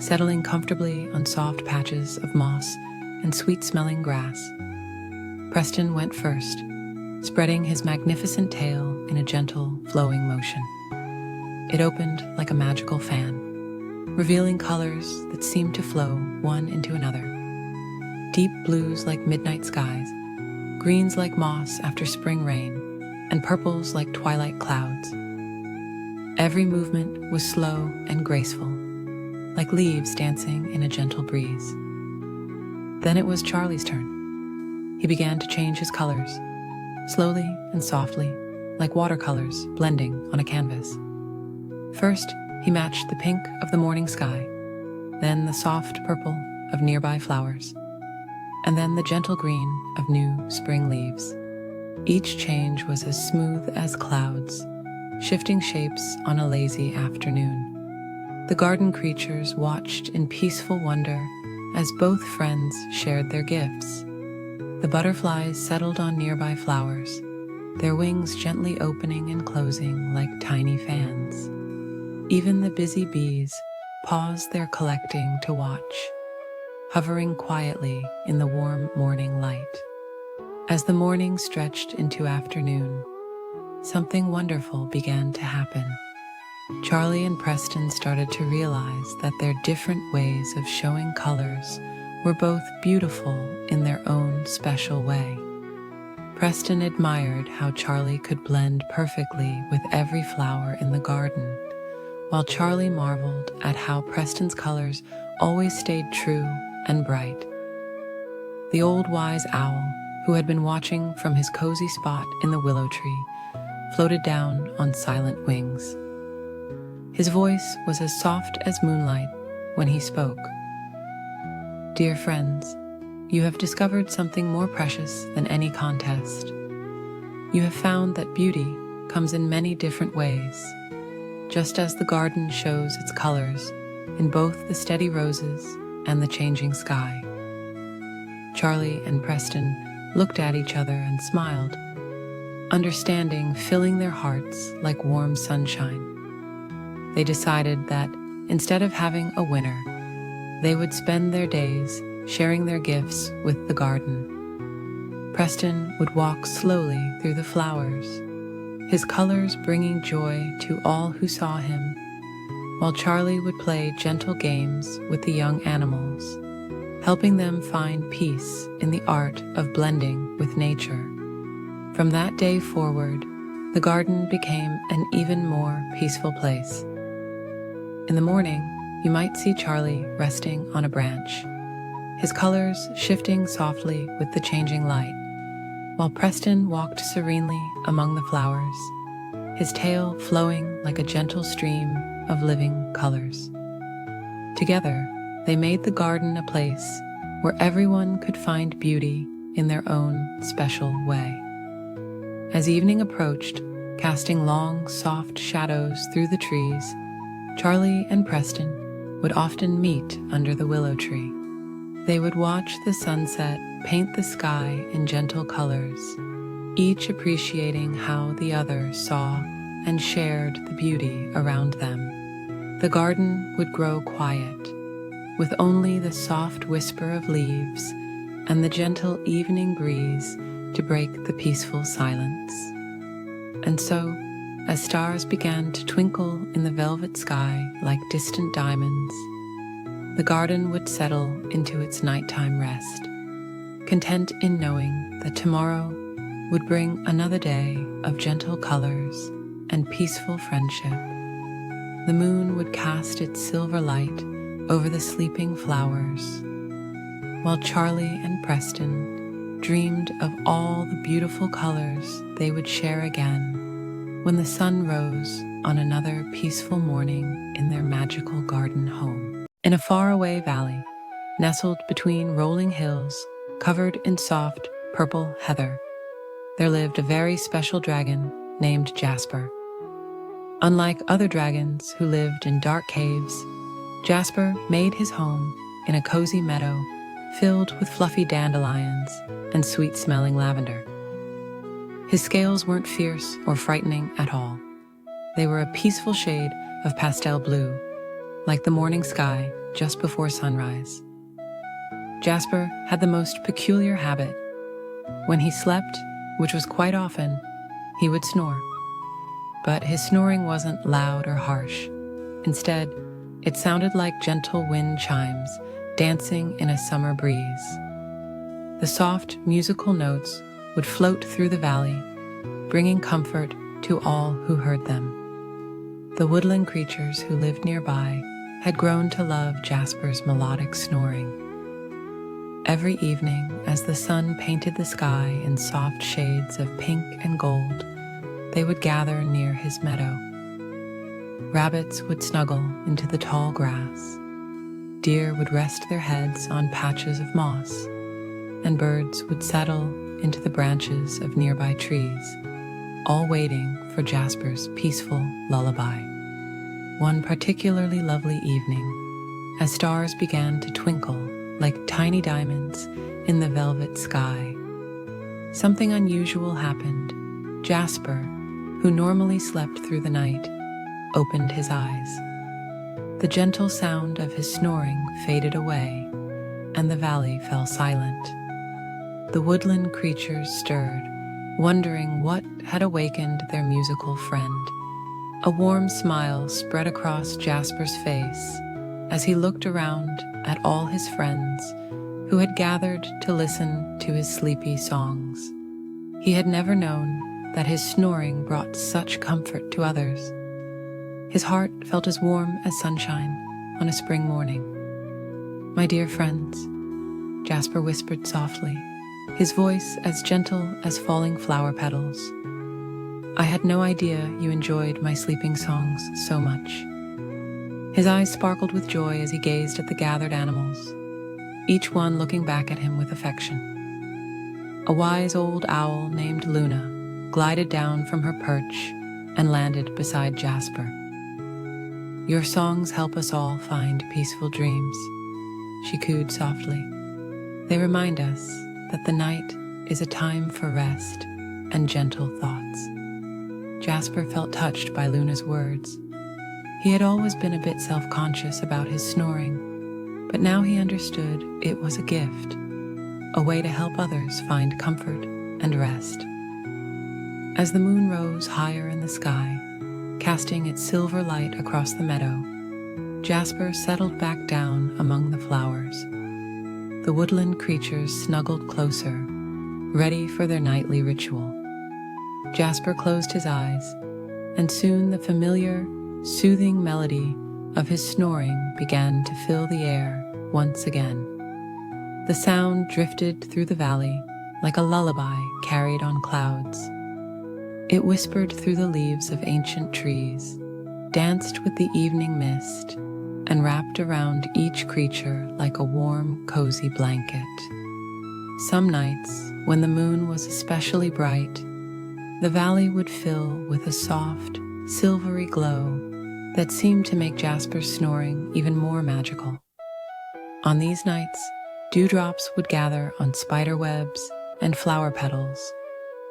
settling comfortably on soft patches of moss and sweet-smelling grass. Preston went first, spreading his magnificent tail in a gentle, flowing motion. It opened like a magical fan, revealing colors that seemed to flow one into another. Deep blues like midnight skies, greens like moss after spring rain, and purples like twilight clouds. Every movement was slow and graceful, like leaves dancing in a gentle breeze. Then it was Charlie's turn. He began to change his colors, slowly and softly, like watercolors blending on a canvas. First, he matched the pink of the morning sky, then the soft purple of nearby flowers, and then the gentle green of new spring leaves. Each change was as smooth as clouds, shifting shapes on a lazy afternoon. The garden creatures watched in peaceful wonder as both friends shared their gifts. The butterflies settled on nearby flowers, their wings gently opening and closing like tiny fans. Even the busy bees paused their collecting to watch, hovering quietly in the warm morning light. As the morning stretched into afternoon, something wonderful began to happen. Charlie and Preston started to realize that their different ways of showing colors were both beautiful in their own special way. Preston admired how Charlie could blend perfectly with every flower in the garden, while Charlie marveled at how Preston's colors always stayed true and bright. The old wise owl, who had been watching from his cozy spot in the willow tree, floated down on silent wings. His voice was as soft as moonlight when he spoke. "Dear friends, you have discovered something more precious than any contest. You have found that beauty comes in many different ways, just as the garden shows its colors in both the steady roses and the changing sky." Charlie and Preston looked at each other and smiled, understanding filling their hearts like warm sunshine. They decided that instead of having a winner, they would spend their days sharing their gifts with the garden. Preston would walk slowly through the flowers, his colors bringing joy to all who saw him, while Charlie would play gentle games with the young animals, helping them find peace in the art of blending with nature. From that day forward, the garden became an even more peaceful place. In the morning, you might see Charlie resting on a branch, his colors shifting softly with the changing light, while Preston walked serenely among the flowers, his tail flowing like a gentle stream of living colors. Together, they made the garden a place where everyone could find beauty in their own special way. As evening approached, casting long, soft shadows through the trees, Charlie and Preston would often meet under the willow tree. They would watch the sunset paint the sky in gentle colors, each appreciating how the other saw and shared the beauty around them. The garden would grow quiet, with only the soft whisper of leaves and the gentle evening breeze to break the peaceful silence. And so, as stars began to twinkle in the velvet sky like distant diamonds, the garden would settle into its nighttime rest, content in knowing that tomorrow would bring another day of gentle colors and peaceful friendship. The moon would cast its silver light over the sleeping flowers, while Charlie and Preston dreamed of all the beautiful colors they would share again when the sun rose on another peaceful morning in their magical garden home. In a faraway valley, nestled between rolling hills covered in soft purple heather, there lived a very special dragon named Jasper. Unlike other dragons who lived in dark caves, Jasper made his home in a cozy meadow filled with fluffy dandelions and sweet-smelling lavender. His scales weren't fierce or frightening at all. They were a peaceful shade of pastel blue, like the morning sky just before sunrise. Jasper had the most peculiar habit. When he slept, which was quite often, he would snore. But his snoring wasn't loud or harsh. Instead, it sounded like gentle wind chimes dancing in a summer breeze. The soft musical notes would float through the valley, bringing comfort to all who heard them. The woodland creatures who lived nearby had grown to love Jasper's melodic snoring. Every evening, as the sun painted the sky in soft shades of pink and gold, they would gather near his meadow. Rabbits would snuggle into the tall grass. Deer would rest their heads on patches of moss, and birds would settle into the branches of nearby trees, all waiting for Jasper's peaceful lullaby. One particularly lovely evening, as stars began to twinkle like tiny diamonds in the velvet sky, something unusual happened. Jasper, who normally slept through the night, opened his eyes. The gentle sound of his snoring faded away, and the valley fell silent. The woodland creatures stirred, wondering what had awakened their musical friend. A warm smile spread across Jasper's face as he looked around at all his friends who had gathered to listen to his sleepy songs. He had never known that his snoring brought such comfort to others. His heart felt as warm as sunshine on a spring morning. My dear friends, Jasper whispered softly, his voice as gentle as falling flower petals. "I had no idea you enjoyed my sleeping songs so much." His eyes sparkled with joy as he gazed at the gathered animals, each one looking back at him with affection. A wise old owl named Luna glided down from her perch and landed beside Jasper. "Your songs help us all find peaceful dreams," she cooed softly. "They remind us that the night is a time for rest and gentle thoughts." Jasper felt touched by Luna's words. He had always been a bit self-conscious about his snoring, but now he understood it was a gift, a way to help others find comfort and rest. As the moon rose higher in the sky, casting its silver light across the meadow, Jasper settled back down among the flowers. The woodland creatures snuggled closer, ready for their nightly ritual. Jasper closed his eyes, and soon the familiar, soothing melody of his snoring began to fill the air once again. The sound drifted through the valley like a lullaby carried on clouds. It whispered through the leaves of ancient trees, danced with the evening mist, and wrapped around each creature like a warm, cozy blanket. Some nights, when the moon was especially bright, the valley would fill with a soft, silvery glow that seemed to make Jasper's snoring even more magical. On these nights, dewdrops would gather on spider webs and flower petals,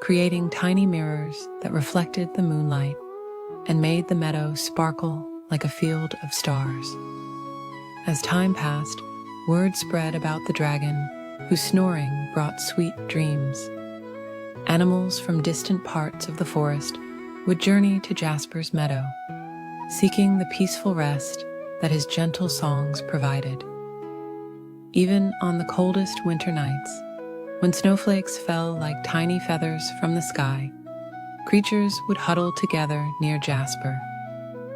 creating tiny mirrors that reflected the moonlight and made the meadow sparkle like a field of stars. As time passed, word spread about the dragon, whose snoring brought sweet dreams. Animals from distant parts of the forest would journey to Jasper's meadow, seeking the peaceful rest that his gentle songs provided. Even on the coldest winter nights, when snowflakes fell like tiny feathers from the sky, creatures would huddle together near Jasper,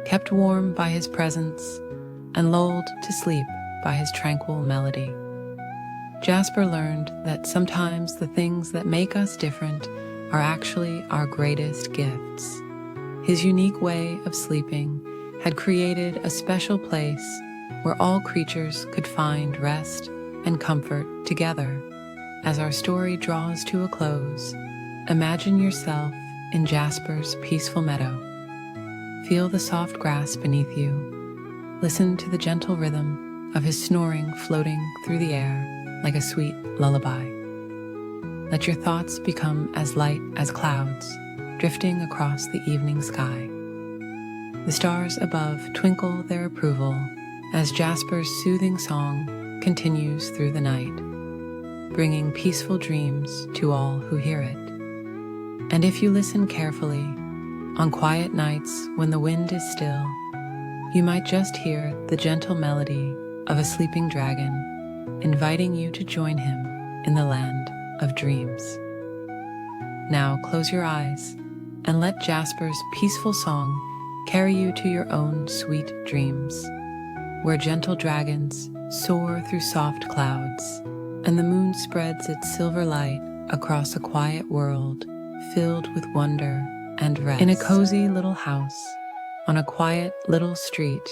kept warm by his presence and lulled to sleep by his tranquil melody. Jasper learned that sometimes the things that make us different are actually our greatest gifts. His unique way of sleeping had created a special place where all creatures could find rest and comfort together. As our story draws to a close, imagine yourself in Jasper's peaceful meadow. Feel the soft grass beneath you. Listen to the gentle rhythm of his snoring floating through the air like a sweet lullaby. Let your thoughts become as light as clouds, drifting across the evening sky. The stars above twinkle their approval as Jasper's soothing song continues through the night, bringing peaceful dreams to all who hear it. And if you listen carefully, on quiet nights when the wind is still, you might just hear the gentle melody of a sleeping dragon, inviting you to join him in the land of dreams. Now close your eyes and let Jasper's peaceful song carry you to your own sweet dreams, where gentle dragons soar through soft clouds and the moon spreads its silver light across a quiet world filled with wonder and rest. In a cozy little house on a quiet little street,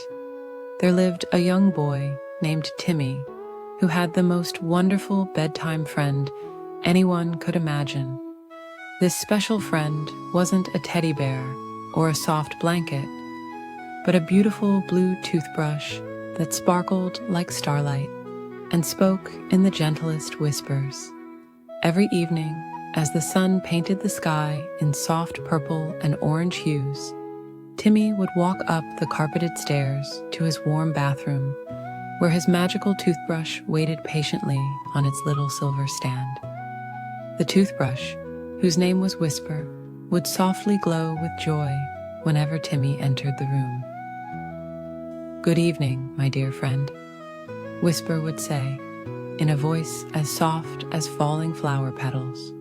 there lived a young boy named Timmy, who had the most wonderful bedtime friend anyone could imagine. This special friend wasn't a teddy bear or a soft blanket, but a beautiful blue toothbrush that sparkled like starlight and spoke in the gentlest whispers. Every evening, as the sun painted the sky in soft purple and orange hues, Timmy would walk up the carpeted stairs to his warm bathroom, where his magical toothbrush waited patiently on its little silver stand. The toothbrush, whose name was Whisper, would softly glow with joy whenever Timmy entered the room. "Good evening, my dear friend," Whisper would say, in a voice as soft as falling flower petals.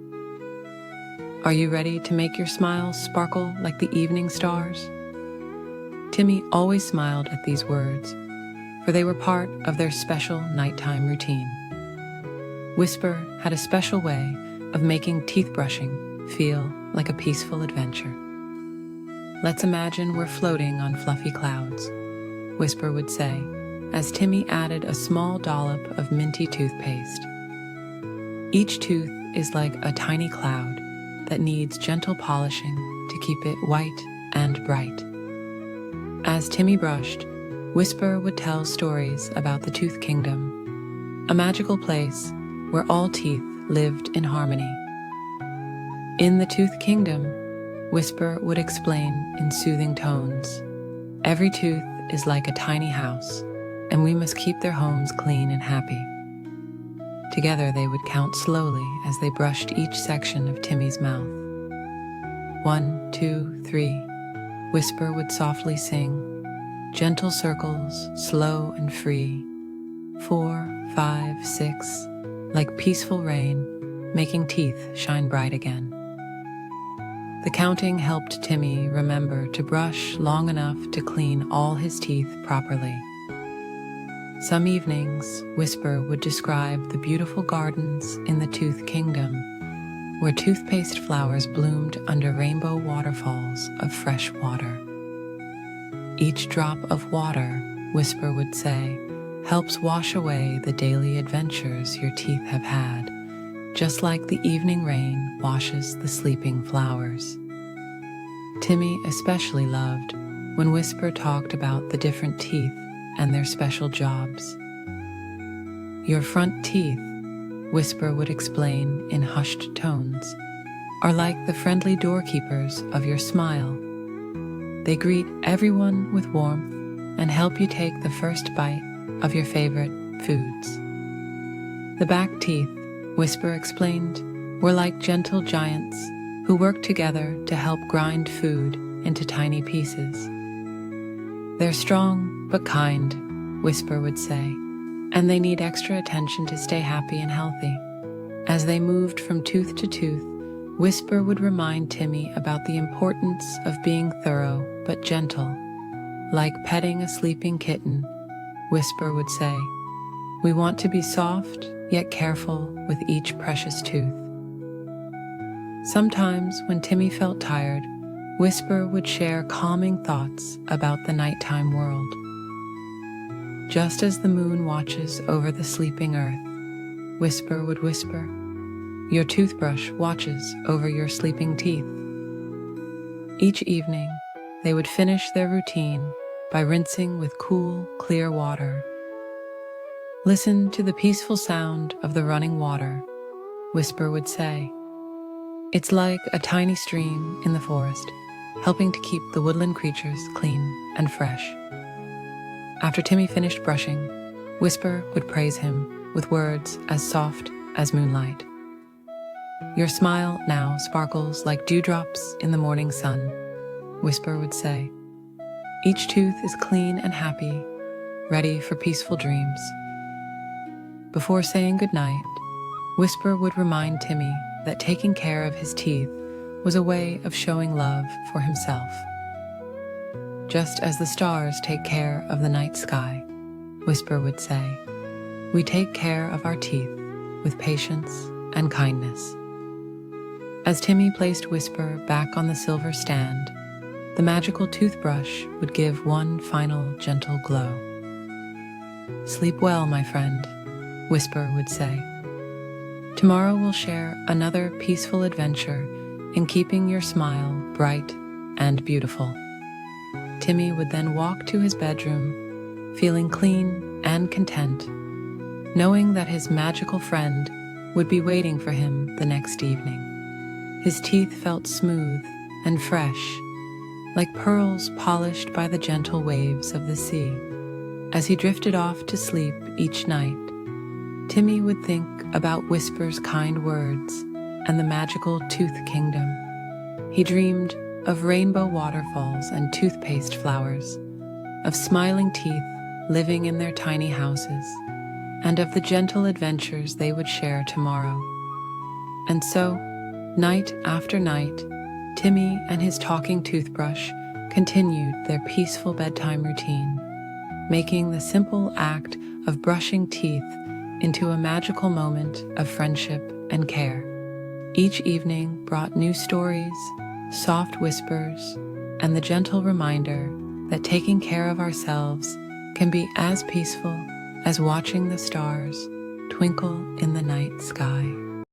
"Are you ready to make your smiles sparkle like the evening stars?" Timmy always smiled at these words, for they were part of their special nighttime routine. Whisper had a special way of making teeth brushing feel like a peaceful adventure. "Let's imagine we're floating on fluffy clouds," Whisper would say, as Timmy added a small dollop of minty toothpaste. Each tooth is like a tiny cloud that needs gentle polishing to keep it white and bright. As Timmy brushed, Whisper would tell stories about the Tooth Kingdom, a magical place where all teeth lived in harmony. In the Tooth Kingdom, Whisper would explain in soothing tones, "Every tooth is like a tiny house, and we must keep their homes clean and happy." Together they would count slowly as they brushed each section of Timmy's mouth. 1, 2, 3, Whisper would softly sing, gentle circles, slow and free. 4, 5, 6, like peaceful rain, making teeth shine bright again. The counting helped Timmy remember to brush long enough to clean all his teeth properly. Some evenings, Whisper would describe the beautiful gardens in the Tooth Kingdom, where toothpaste flowers bloomed under rainbow waterfalls of fresh water. Each drop of water, Whisper would say, helps wash away the daily adventures your teeth have had, just like the evening rain washes the sleeping flowers. Timmy especially loved when Whisper talked about the different teeth and their special jobs. Your front teeth, Whisper would explain in hushed tones, are like the friendly doorkeepers of your smile. They greet everyone with warmth and help you take the first bite of your favorite foods. The back teeth, Whisper explained, were like gentle giants who work together to help grind food into tiny pieces. They're strong but kind, Whisper would say, and they need extra attention to stay happy and healthy. As they moved from tooth to tooth, Whisper would remind Timmy about the importance of being thorough but gentle. Like petting a sleeping kitten, Whisper would say, we want to be soft yet careful with each precious tooth. Sometimes when Timmy felt tired, Whisper would share calming thoughts about the nighttime world. Just as the moon watches over the sleeping earth, Whisper would whisper, your toothbrush watches over your sleeping teeth. Each evening, they would finish their routine by rinsing with cool, clear water. Listen to the peaceful sound of the running water, Whisper would say. It's like a tiny stream in the forest, helping to keep the woodland creatures clean and fresh. After Timmy finished brushing, Whisper would praise him with words as soft as moonlight. Your smile now sparkles like dewdrops in the morning sun, Whisper would say. Each tooth is clean and happy, ready for peaceful dreams. Before saying goodnight, Whisper would remind Timmy that taking care of his teeth was a way of showing love for himself. Just as the stars take care of the night sky, Whisper would say, we take care of our teeth with patience and kindness. As Timmy placed Whisper back on the silver stand, the magical toothbrush would give one final gentle glow. Sleep well, my friend, Whisper would say. Tomorrow we'll share another peaceful adventure in keeping your smile bright and beautiful. Timmy would then walk to his bedroom, feeling clean and content, knowing that his magical friend would be waiting for him the next evening. His teeth felt smooth and fresh, like pearls polished by the gentle waves of the sea. As he drifted off to sleep each night, Timmy would think about Whisper's kind words and the magical Tooth Kingdom. He dreamed of rainbow waterfalls and toothpaste flowers, of smiling teeth living in their tiny houses, and of the gentle adventures they would share tomorrow. And so, night after night, Timmy and his talking toothbrush continued their peaceful bedtime routine, making the simple act of brushing teeth into a magical moment of friendship and care. Each evening brought new stories, soft whispers, and the gentle reminder that taking care of ourselves can be as peaceful as watching the stars twinkle in the night sky.